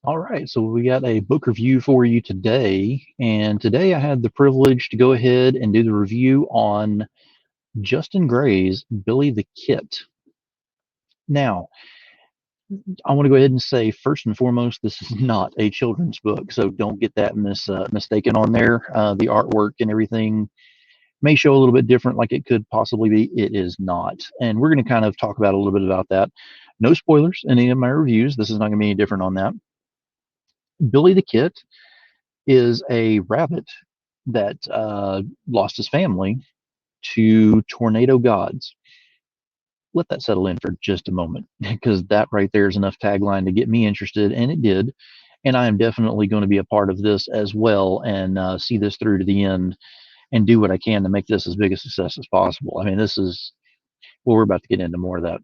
All right, so we got a book review for you today, and today I had the privilege to go ahead and do the review on Justin Gray's Billy the Kit. Now, I want to go ahead and say first and foremost, this is not a children's book, so don't get that mistaken on there. The artwork and everything may show a little bit different, like it could possibly be. It is not, and we're going to kind of talk about a little bit about that. No spoilers in any of my reviews. This is not going to be any different on that. Billy the Kit is a rabbit that lost his family to tornado gods. Let that settle in for just a moment, because that right there is enough tagline to get me interested, and it did. And I am definitely going to be a part of this as well, and see this through to the end, and do what I can to make this as big a success as possible. I mean, this is well, we're about to get into more of that.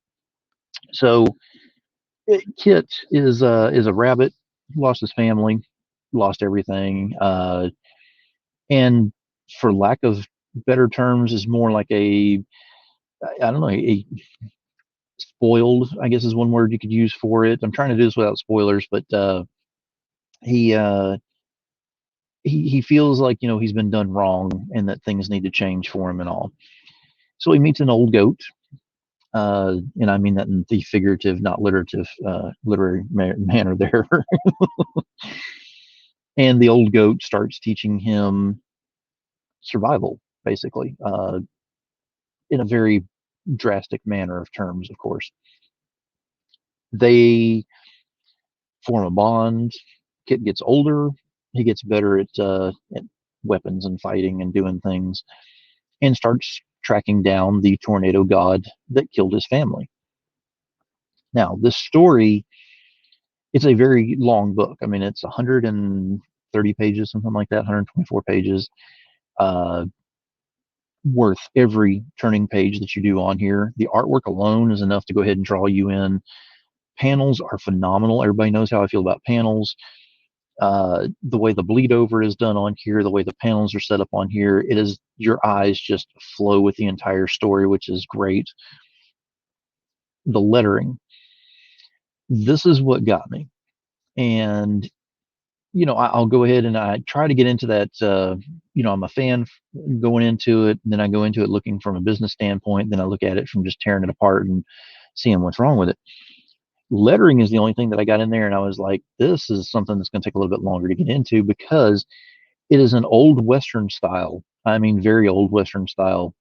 So, Kit is a rabbit, lost his family, lost everything, and for lack of better terms, is more like a I don't know, a spoiled, I guess is one word you could use for it. I'm trying to do this without spoilers, but he uh, he feels like he's been done wrong and that things need to change for him and all. So he meets an old goat, and I mean that in the figurative, not literary manner there. And the old goat starts teaching him survival, basically, in a very drastic manner of terms, of course. They form a bond. Kit gets older. He gets better at weapons and fighting and doing things, and starts tracking down the tornado god that killed his family. Now, this story, it's a very long book. I mean, it's 130 pages, something like that, 124 pages. Uh, Worth every turning page that you do on here. The artwork alone is enough to go ahead and draw you in. Panels are phenomenal. Everybody knows how I feel about panels. The way the bleed over is done on here, the way the panels are set up on here, it is your eyes just flow with the entire story, which is great. The lettering, this is what got me. And I'll go ahead and I try to get into that. I'm a fan going into it, and then I go into it looking from a business standpoint. Then I look at it from just tearing it apart and seeing what's wrong with it. Lettering is the only thing that I got in there, and I was like, this is something that's going to take a little bit longer to get into because it is an old Western style. I mean, very old Western style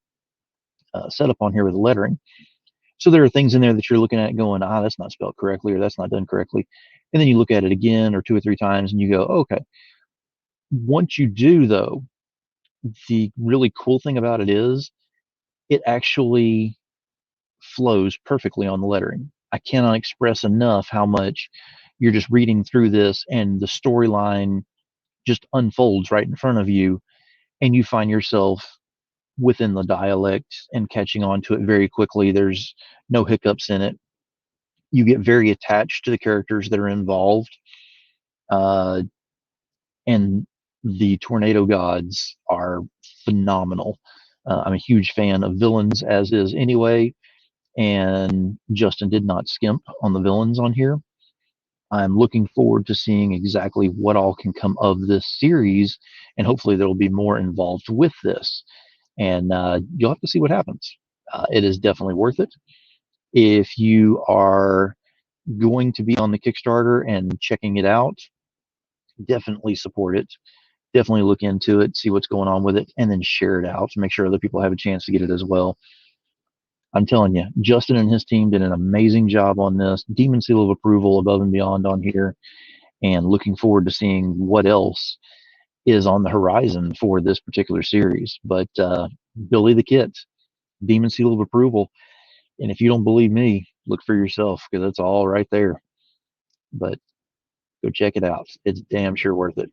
setup on here with the lettering. So there are things in there that you're looking at going, that's not spelled correctly or that's not done correctly. And then you look at it again or two or three times and you go, okay. Once you do, though, the really cool thing about it is it actually flows perfectly on the lettering. I cannot express enough how much you're just reading through this and the storyline just unfolds right in front of you, and you find yourself within the dialect and catching on to it very quickly. There's no hiccups in it. You get very attached to the characters that are involved. Uh, and the tornado gods are phenomenal. I'm a huge fan of villains, as is anyway, and Justin did not skimp on the villains on here. I'm looking forward to seeing exactly what all can come of this series, and hopefully there will be more involved with this. And you'll have to see what happens. It is definitely worth it. If you are going to be on the Kickstarter and checking it out, definitely support it. Definitely look into it, see what's going on with it, and then share it out to make sure other people have a chance to get it as well. I'm telling you, Justin and his team did an amazing job on this. Demon seal of approval above and beyond on here, and looking forward to seeing what else is on the horizon for this particular series. But Billy the Kit, Demon seal of approval. And if you don't believe me, look for yourself because it's all right there. But go check it out. It's damn sure worth it.